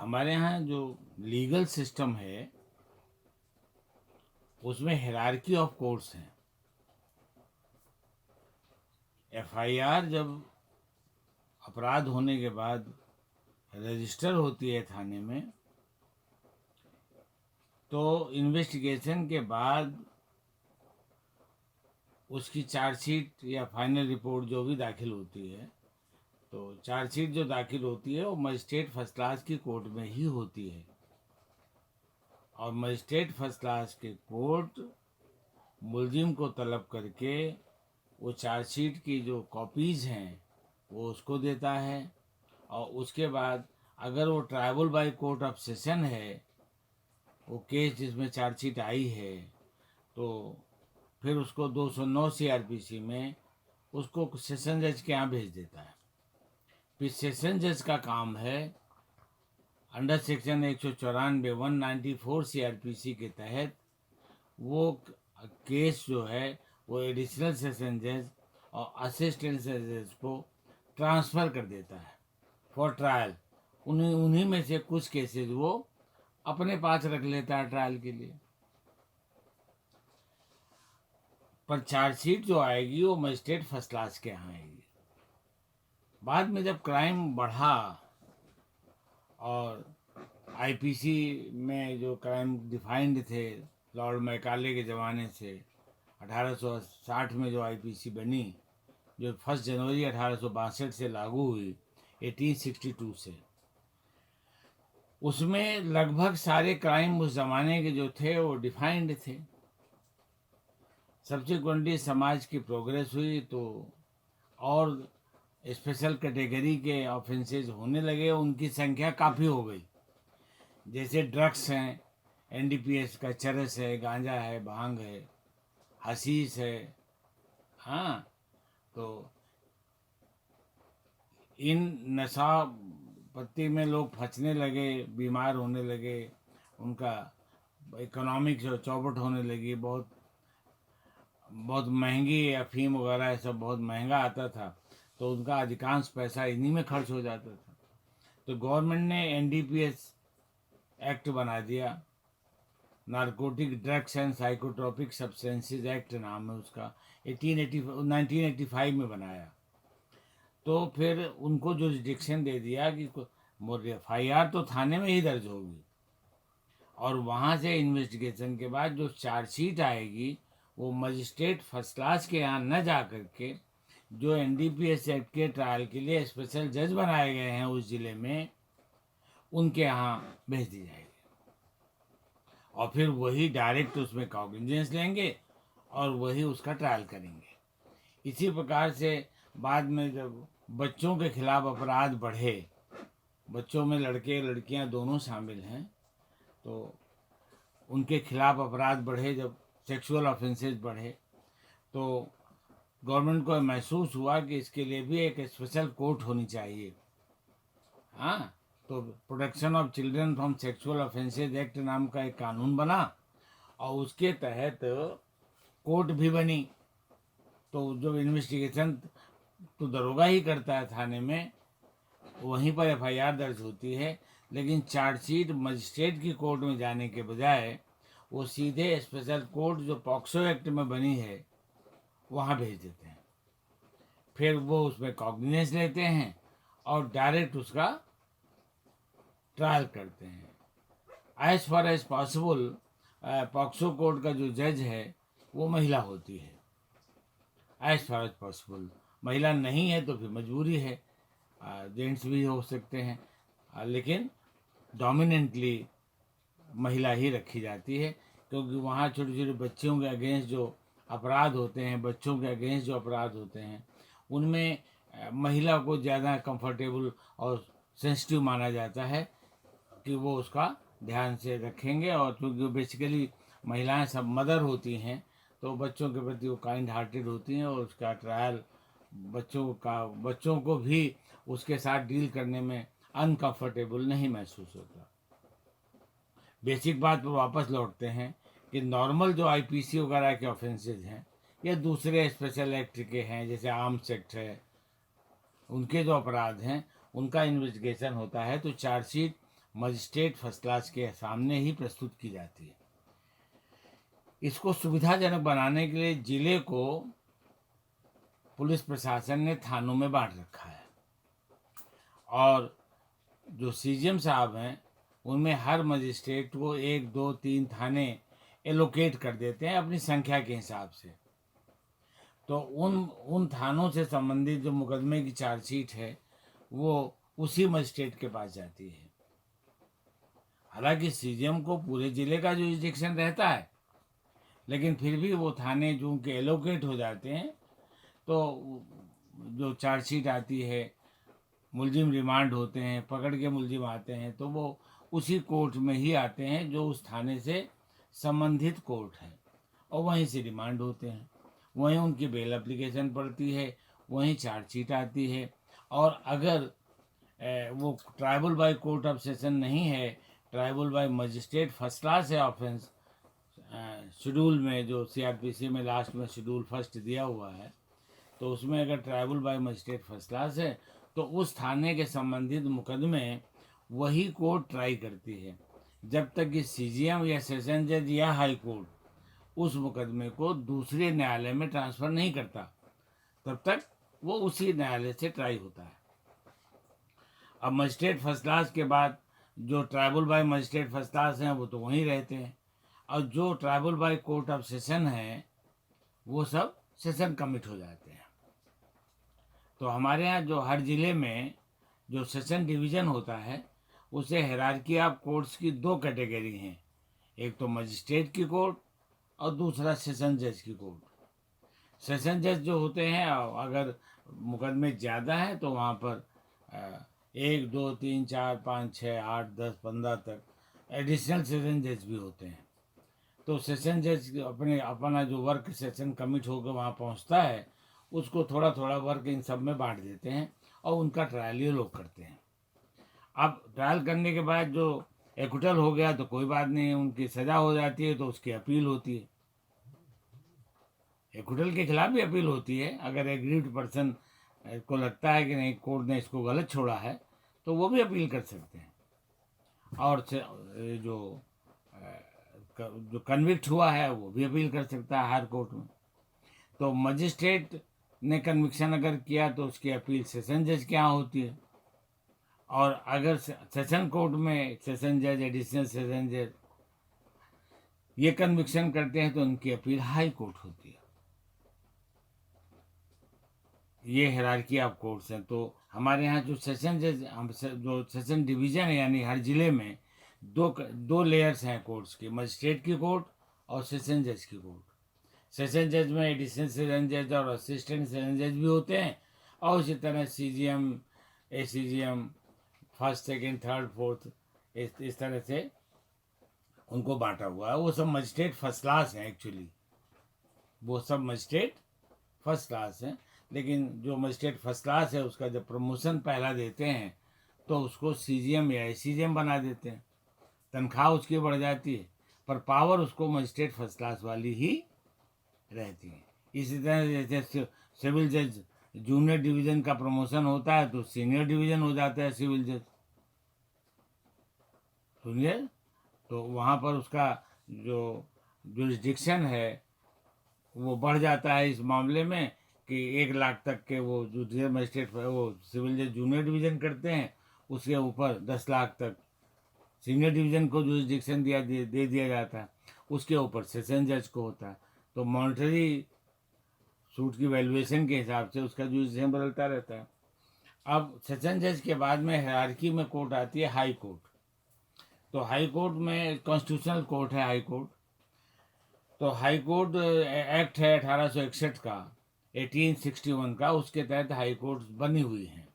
हमारे यहाँ जो लीगल सिस्टम है उसमें हायरार्की ऑफ कोर्ट्स हैं। एफआईआर जब अपराध होने के बाद रजिस्टर होती है थाने में, तो इन्वेस्टिगेशन के बाद उसकी चार्जशीट या फाइनल रिपोर्ट जो भी दाखिल होती है, तो चार्जशीट जो दाखिल होती है वो मजिस्ट्रेट फर्स्ट क्लास की कोर्ट में ही होती है। और मजिस्ट्रेट फर्स्ट क्लास के कोर्ट मुलजिम को तलब करके वो चार्जशीट की जो कॉपीज़ हैं वो उसको देता है। और उसके बाद अगर वो tribal by court of session है, वो केस जिसमें चार्जशीट आई है, तो फिर उसको 209 सीआरपीसी में उसको सेशन जज के यहाँ भेज देता है। फिर सेशन जज का काम है अंडर सेक्शन 194 194 सीआरपीसी के तहत वो केस जो है वो एडिशनल सेशन जज और असिस्टेंट सेशन जज को ट्रांसफ़र कर देता है फॉर ट्रायल। उन्हीं उन्हीं में से कुछ केसेस वो अपने पास रख लेता है ट्रायल के लिए। पर चार्जशीट जो आएगी वो मजिस्ट्रेट फर्स्ट क्लास के यहाँ आएगी। बाद में जब क्राइम बढ़ा और आईपीसी में जो क्राइम डिफाइंड थे लॉर्ड मैकाले के ज़माने से, 1860 में जो आईपीसी बनी, जो 1 जनवरी 1862 से लागू हुई 1862 से, उसमें लगभग सारे क्राइम उस ज़माने के जो थे वो डिफाइंड थे। सब्सिक्वेंटली समाज की प्रोग्रेस हुई तो और स्पेशल कैटेगरी के ऑफेंसेस होने लगे, उनकी संख्या काफ़ी हो गई। जैसे ड्रग्स हैं, एनडीपीएस का चरस है, गांजा है, भांग है, हशीश है। हाँ, तो इन नशा पत्ती में लोग फंसने लगे, बीमार होने लगे, उनका इकोनॉमिक चौपट होने लगी। बहुत बहुत महंगी अफीम वगैरह सब बहुत महंगा आता था, तो उनका अधिकांश पैसा इन्हीं में खर्च हो जाता था। तो गवर्नमेंट ने एनडीपीएस एक्ट बना दिया, narcotic drugs and psychotropic substances act नाम है उसका, 1985 में बनाया। तो फिर उनको जो जुरिडिक्शन दे दिया कि एफआईआर तो थाने में ही दर्ज होगी, और वहाँ से इन्वेस्टिगेशन के बाद जो चार्जशीट आएगी वो मजिस्ट्रेट फर्स्ट क्लास के यहाँ न जा करके जो एनडीपीएस एक्ट के ट्रायल के लिए स्पेशल जज बनाए गए हैं उस ज़िले में, उनके यहाँ भेज दी जाएगी। और फिर वही डायरेक्ट उसमें कॉग्निजेंस लेंगे और वही उसका ट्रायल करेंगे। इसी प्रकार से बाद में जब बच्चों के खिलाफ अपराध बढ़े, बच्चों में लड़के लड़कियां दोनों शामिल हैं, तो उनके खिलाफ अपराध बढ़े, जब सेक्सुअल ऑफेंसेस बढ़े, तो गवर्नमेंट को महसूस हुआ कि इसके लिए भी एक स्पेशल कोर्ट होनी चाहिए। हाँ, तो protection of children from sexual offences act नाम का एक कानून बना और उसके तहत कोर्ट भी बनी। तो जो इन्वेस्टिगेशन तो दरोगा ही करता है थाने में, वहीं पर एफआईआर दर्ज होती है, लेकिन चार्जशीट मजिस्ट्रेट की कोर्ट में जाने के बजाय वो सीधे स्पेशल कोर्ट जो पॉक्सो एक्ट में बनी है वहाँ भेज देते हैं। फिर वो उसमें कॉग्निजेंस लेते हैं और डायरेक्ट उसका ट्रायल करते हैं। As far as possible POCSO court का जो जज है वो महिला होती है, एज फार एज पॉसिबल। महिला नहीं है तो फिर मजबूरी है, जेंट्स भी हो सकते हैं, लेकिन डोमिनेंटली महिला ही रखी जाती है, क्योंकि वहाँ छोटे छोटे बच्चों के अगेंस्ट जो अपराध होते हैं, बच्चों के अगेंस्ट जो अपराध होते हैं, उनमें महिला को ज़्यादा कंफर्टेबल और सेंसिटिव माना जाता है कि वो उसका ध्यान से रखेंगे। और क्योंकि बेसिकली महिलाएं सब मदर होती हैं, तो बच्चों के प्रति वो काइंड हार्टेड होती हैं, और उसका ट्रायल बच्चों को भी उसके साथ डील करने में अनकंफर्टेबल नहीं महसूस होता। बेसिक बात पर वापस लौटते हैं कि नॉर्मल जो आईपीसी वगैरह के ऑफेंसेस हैं या दूसरे स्पेशल एक्ट के हैं, जैसे आर्म्स एक्ट है, उनके जो अपराध हैं उनका इन्वेस्टिगेशन होता है तो चार्जशीट मजिस्ट्रेट फर्स्ट क्लास के सामने ही प्रस्तुत की जाती है। इसको सुविधाजनक बनाने के लिए जिले को पुलिस प्रशासन ने थानों में बांट रखा है, और जो सीजीएम साहब हैं उनमें हर मजिस्ट्रेट को 1, 2, 3 थाने एलोकेट कर देते हैं अपनी संख्या के हिसाब से। तो उन थानों से संबंधित जो मुकदमे की चार्जशीट है वो उसी मजिस्ट्रेट के पास जाती है। हालांकि सीजीएम को पूरे जिले का जुरिडिक्शन रहता है, लेकिन फिर भी वो थाने जो उनके एलोकेट हो जाते हैं, तो जो चार्जशीट आती है, मुलजिम रिमांड होते हैं, पकड़ के मुलजिम आते हैं, तो वो उसी कोर्ट में ही आते हैं जो उस थाने से संबंधित कोर्ट है, और वहीं से रिमांड होते हैं, वहीं उनकी बेल एप्लीकेशन पड़ती है, वहीं चार्जशीट आती है। और अगर वो tribal by court of session नहीं है, tribal bye magistrate first class है ऑफेंस, शेड्यूल में जो सीआरपीसी में लास्ट में शेड्यूल फर्स्ट दिया हुआ है, तो उसमें अगर tribal bye magistrate first class है तो उस थाने के संबंधित मुकदमे वही कोर्ट ट्राई करती है। जब तक कि सीजीएम या सेशन जज या हाई कोर्ट उस मुकदमे को दूसरे न्यायालय में ट्रांसफ़र नहीं करता, तब तक वो उसी न्यायालय से ट्राई होता है। अब मजिस्ट्रेट फर्स्ट क्लास के बाद जो tribal bye magistrate first class हैं वो तो वहीं रहते हैं, और जो tribal by court of session है वो सब सेशन कमिट हो जाते हैं। तो हमारे यहाँ जो हर ज़िले में जो सेशन डिवीज़न होता है उसे हायरार्की ऑफ कोर्ट्स की 2 कैटेगरी हैं, एक तो मजिस्ट्रेट की कोर्ट और दूसरा सेशन जज की कोर्ट। सेशन जज जो होते हैं, अगर मुकदमे ज़्यादा हैं तो वहाँ पर 1, 2, 3, 4, 5, 6, 8, 10, 15 तक एडिशनल सेशन जज भी होते हैं। तो सेशन जज अपना जो वर्क सेशन कमिट होकर वहाँ पहुँचता है, उसको थोड़ा थोड़ा वर्क इन सब में बांट देते हैं और उनका ट्रायल ये लोग करते हैं। अब ट्रायल करने के बाद जो एक्विटल हो गया तो कोई बात नहीं, उनकी सज़ा हो जाती है तो उसकी अपील होती है। एक्विटल के खिलाफ भी अपील होती है। अगर एग्रीव्ड पर्सन को लगता है कि नहीं कोर्ट ने इसको गलत छोड़ा है तो वो भी अपील कर सकते हैं, और जो कन्विक्ट हुआ है वो भी अपील कर सकता है हायर कोर्ट में। तो मजिस्ट्रेट ने कन्विक्शन अगर किया तो उसकी अपील सेशन जज के यहाँ होती है, और अगर सेशन कोर्ट में सेशन जज, एडिशनल सेशन जज ये कन्विक्शन करते हैं तो उनकी अपील हाई कोर्ट होती है। ये हायरार्की ऑफ कोर्ट्स हैं। तो हमारे यहाँ जो सेशन जज, जो सेशन डिवीज़न है, यानी हर ज़िले में दो लेयर्स हैं कोर्ट्स की, मजिस्ट्रेट की कोर्ट और सेशन जज की कोर्ट। सेशन जज में एडिशनल सेशन जज और असिस्टेंट सेशन जज भी होते हैं, और इसी तरह CGM, ACGM, first, second, third, fourth, इस तरह से उनको बांटा हुआ है। वो सब मजिस्ट्रेट फर्स्ट क्लास हैं एक्चुअली, वो सब मजिस्ट्रेट फर्स्ट क्लास हैं। लेकिन जो मजिस्ट्रेट फर्स्ट क्लास है उसका जब प्रमोशन पहला देते हैं तो उसको सीजीएम या एसीजीएम बना देते हैं, तनख्वाह उसकी बढ़ जाती है, पर पावर उसको मजिस्ट्रेट फर्स्ट क्लास वाली ही रहती है। इसी तरह जैसे सिविल जज जूनियर डिवीज़न का प्रमोशन होता है तो सीनियर डिवीज़न हो जाता है सिविल जज, सुनिए। तो वहाँ पर उसका जो जुरिस्डिक्शन है वो बढ़ जाता है इस मामले में कि 1 लाख तक के वो जूनियर मजिस्ट्रेट वो सिविल जज जूनियर डिवीज़न करते हैं, उसके ऊपर 10 लाख तक सीनियर डिवीज़न को जुरिस्डिक्शन दे दिया जाता है, उसके ऊपर सेशन जज को होता है। तो मॉनिटरी सूट की वैल्यूएशन के हिसाब से उसका जुरिस्डिक्शन बदलता रहता है। अब सेशन जज के बाद में हायरार्की में कोर्ट आती है हाई कोर्ट। तो हाई कोर्ट में कॉन्स्टिट्यूशनल कोर्ट है हाई कोर्ट। तो हाई कोर्ट एक्ट है 1861 का, 1861 का, उसके तहत हाई कोर्ट बनी हुई हैं।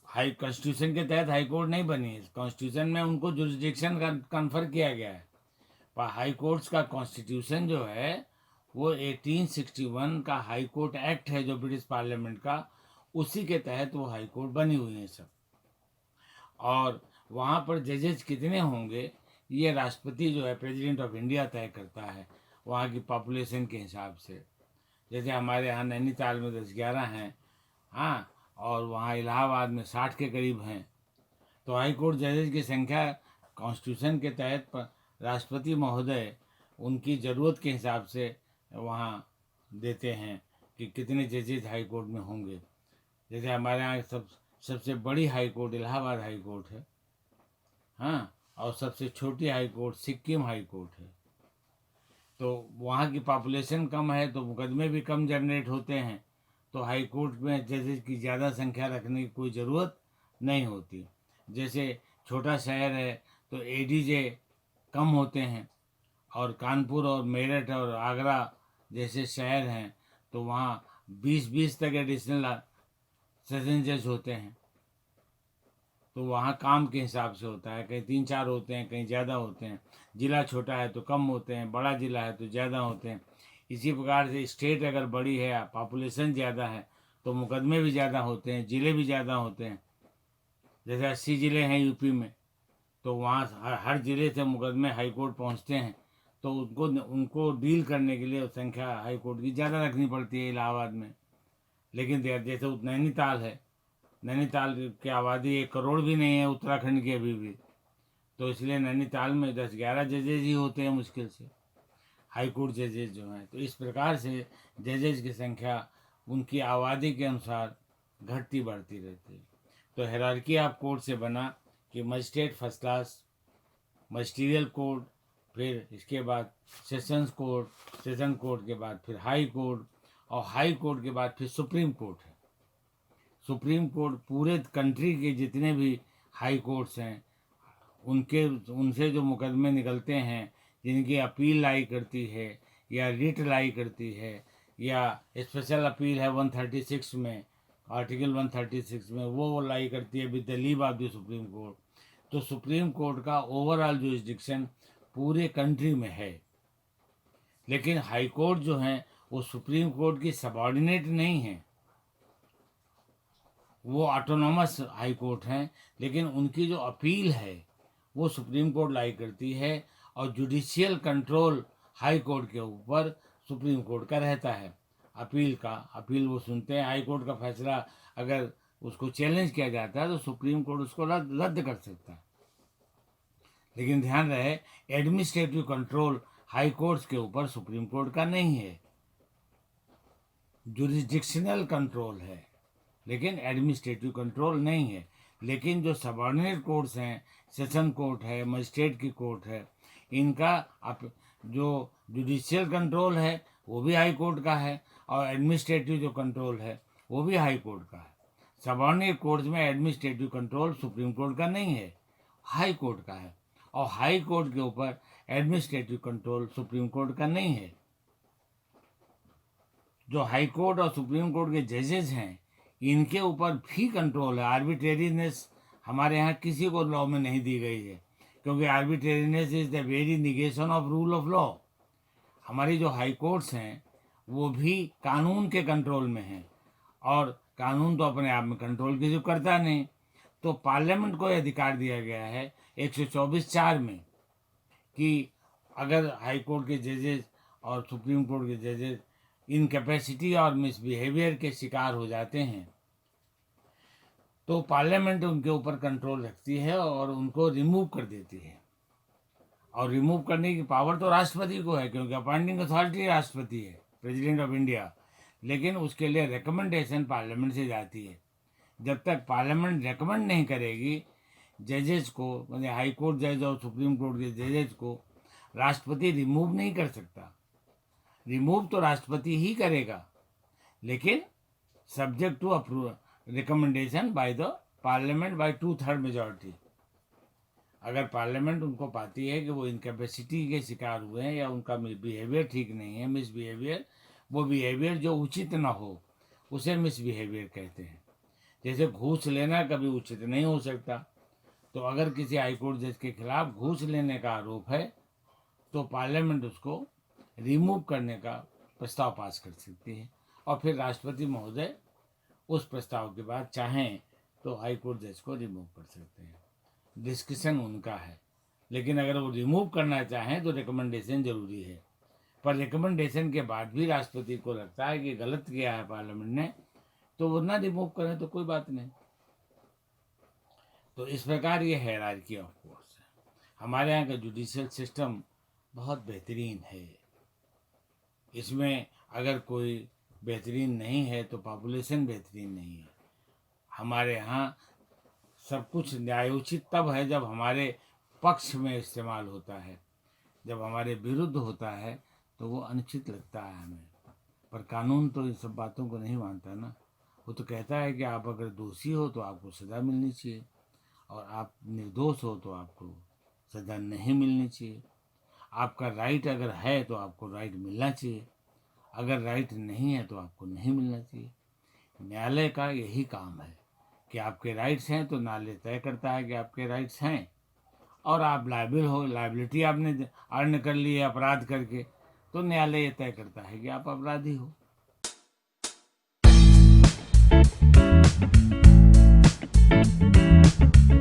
हाई कॉन्स्टिट्यूशन के तहत हाई कोर्ट नहीं बनी है, कॉन्स्टिट्यूशन में उनको जुरिस्डिक्शन कन्फर किया गया है, पर हाई कोर्ट्स का कॉन्स्टिट्यूशन जो है वो 1861 का हाई कोर्ट एक्ट है जो ब्रिटिश पार्लियामेंट का, उसी के तहत वो हाई कोर्ट बनी हुई हैं सब। और वहाँ पर जजेज कितने होंगे ये राष्ट्रपति जो है प्रेसिडेंट ऑफ इंडिया तय करता है वहाँ की पॉपुलेशन के हिसाब से। जैसे हमारे यहाँ नैनीताल में 10-11 हैं, हाँ, और वहाँ इलाहाबाद में 60 के करीब हैं। तो हाई कोर्ट जजेज की संख्या कॉन्स्टिट्यूशन के तहत राष्ट्रपति महोदय उनकी ज़रूरत के हिसाब से वहाँ देते हैं कि कितने जजेज हाई कोर्ट में होंगे। जैसे हमारे यहाँ सबसे बड़ी high court Allahabad high court है, हाँ, और सबसे छोटी high court Sikkim high court है। तो वहाँ की पॉपुलेशन कम है तो मुकदमे भी कम जनरेट होते हैं, तो हाई कोर्ट में जजेज की ज़्यादा संख्या रखने की कोई ज़रूरत नहीं होती। जैसे छोटा शहर है तो एडीजे कम होते हैं, और कानपुर और मेरठ और आगरा जैसे शहर हैं तो वहाँ 20-20 तक एडिशनल सेशन जज होते हैं। तो वहाँ काम के हिसाब से होता है, कहीं 3-4 होते हैं, कहीं ज़्यादा होते हैं। ज़िला छोटा है तो कम होते हैं, बड़ा ज़िला है तो ज़्यादा होते हैं। इसी प्रकार से स्टेट अगर बड़ी है, पॉपुलेशन ज़्यादा है, तो मुकदमे भी ज़्यादा होते हैं, ज़िले भी ज़्यादा होते हैं। जैसे 80 ज़िले हैं यूपी में, तो वहाँ हर ज़िले से मुकदमे हाई कोर्ट पहुँचते हैं, तो उनको उनको डील करने के लिए संख्या हाई कोर्ट की ज़्यादा रखनी पड़ती है इलाहाबाद में। लेकिन जैसे नैनीताल है, नैनीताल की आबादी 1 करोड़ भी नहीं है उत्तराखंड की अभी भी, तो इसलिए नैनीताल में 10-11 जजेज ही होते हैं मुश्किल से, हाई कोर्ट जजेज जो हैं। तो इस प्रकार से जजेज की संख्या उनकी आबादी के अनुसार घटती बढ़ती रहती है। तो हायरार्की ऑफ कोर्ट से बना कि magistrate first class, magisterial court, फिर इसके बाद सेशंस कोर्ट, सेशन कोर्ट के बाद फिर हाई कोर्ट, और हाई कोर्ट के बाद फिर सुप्रीम कोर्ट है। सुप्रीम कोर्ट पूरे कंट्री के जितने भी हाई कोर्ट्स हैं उनके उनसे जो मुकदमे निकलते हैं, जिनकी अपील लाई करती है या रिट लाई करती है या स्पेशल अपील है 136 में, आर्टिकल 136 में वो लाई करती है with the leave of the supreme court. तो सुप्रीम कोर्ट का ओवरऑल जुरिस्डिक्शन पूरे कंट्री में है। लेकिन हाई कोर्ट जो है वो सुप्रीम कोर्ट की सबॉर्डिनेट नहीं है, वो ऑटोनॉमस हाई कोर्ट हैं, लेकिन उनकी जो अपील है वो सुप्रीम कोर्ट लाई करती है, और जुडिशियल कंट्रोल हाई कोर्ट के ऊपर सुप्रीम कोर्ट का रहता है। अपील वो सुनते हैं। हाई कोर्ट का फैसला अगर उसको चैलेंज किया जाता है तो सुप्रीम कोर्ट उसको रद्द कर सकता है। लेकिन ध्यान रहे, एडमिनिस्ट्रेटिव कंट्रोल हाई कोर्ट्स के ऊपर सुप्रीम कोर्ट का नहीं है, जुरिस्डिक्शनल कंट्रोल है, लेकिन एडमिनिस्ट्रेटिव कंट्रोल नहीं है। लेकिन जो सबॉर्डिनेट कोर्ट्स हैं, सेशन कोर्ट है, मजिस्ट्रेट की कोर्ट है, इनका जो जुडिशियल कंट्रोल है वो भी हाई कोर्ट का है, और एडमिनिस्ट्रेटिव जो कंट्रोल है वो भी हाई कोर्ट का है। सबॉर्डिनेट कोर्ट्स में एडमिनिस्ट्रेटिव कंट्रोल सुप्रीम कोर्ट का नहीं है, हाई कोर्ट का है, और हाई कोर्ट के ऊपर एडमिनिस्ट्रेटिव कंट्रोल सुप्रीम कोर्ट का नहीं है। जो हाई कोर्ट और सुप्रीम कोर्ट के जजेज हैं इनके ऊपर भी कंट्रोल है। आर्बिट्रेरीनेस हमारे यहाँ किसी को लॉ में नहीं दी गई है, क्योंकि arbitrariness is the very negation of rule of law. हमारी जो हाई कोर्ट्स हैं वो भी कानून के कंट्रोल में हैं, और कानून तो अपने आप में कंट्रोल किसी को करता नहीं। तो पार्लियामेंट को अधिकार दिया गया है 124(4) में कि अगर हाई कोर्ट के जजेस और सुप्रीम कोर्ट के जजेस इनकैपेसिटी और मिसबिहेवियर के शिकार हो जाते हैं तो पार्लियामेंट उनके ऊपर कंट्रोल रखती है और उनको रिमूव कर देती है। और रिमूव करने की पावर तो राष्ट्रपति को है, क्योंकि अपॉइंटिंग अथॉरिटी राष्ट्रपति है, प्रेसिडेंट ऑफ इंडिया। लेकिन उसके लिए रिकमेंडेशन पार्लियामेंट से जाती है। जब तक पार्लियामेंट रिकमेंड नहीं करेगी जजेस को, मतलब हाई कोर्ट जज और सुप्रीम कोर्ट के जजेस को, राष्ट्रपति रिमूव नहीं कर सकता। रिमूव तो राष्ट्रपति ही करेगा, लेकिन subject to approve recommendation by the parliament by 2/3 majority. अगर पार्लियामेंट उनको पाती है कि वो इनकैपेसिटी के शिकार हुए हैं या उनका बिहेवियर ठीक नहीं है, मिसबिहेवियर, वो बिहेवियर जो उचित ना हो उसे मिसबिहेवियर कहते हैं। जैसे घूस लेना कभी उचित नहीं हो सकता, तो अगर किसी हाईकोर्ट जज के खिलाफ घूस लेने का आरोप है तो पार्लियामेंट उसको रिमूव करने का प्रस्ताव पास कर सकती है, और फिर राष्ट्रपति महोदय उस प्रस्ताव के बाद चाहें तो हाई कोर्ट जज को रिमूव कर सकते हैं। डिस्कशन उनका है, लेकिन अगर वो रिमूव करना चाहें तो रिकमेंडेशन जरूरी है। पर रिकमेंडेशन के बाद भी राष्ट्रपति को लगता है कि गलत किया है पार्लियामेंट ने, तो वो ना रिमूव करें तो कोई बात नहीं। तो इस प्रकार ये हायरार्की ऑफ कोर्ट्स है। हमारे यहाँ का जुडिशियल सिस्टम बहुत बेहतरीन है। इसमें अगर कोई बेहतरीन नहीं है तो पॉपुलेशन बेहतरीन नहीं है। हमारे यहाँ सब कुछ न्यायोचित तब है जब हमारे पक्ष में इस्तेमाल होता है, जब हमारे विरुद्ध होता है तो वो अनुचित लगता है हमें। पर कानून तो इन सब बातों को नहीं मानता ना। वो तो कहता है कि आप अगर दोषी हो तो आपको सज़ा मिलनी चाहिए, और आप निर्दोष हो तो आपको सज़ा नहीं मिलनी चाहिए। आपका राइट अगर है तो आपको राइट मिलना चाहिए, अगर राइट नहीं है तो आपको नहीं मिलना चाहिए। न्यायालय का यही काम है कि आपके राइट्स हैं तो न्यायालय तय करता है कि आपके राइट्स हैं, और आप लायबिल हो, लायबिलिटी आपने अर्न कर ली है अपराध करके, तो न्यायालय ये तय करता है कि आप अपराधी हो।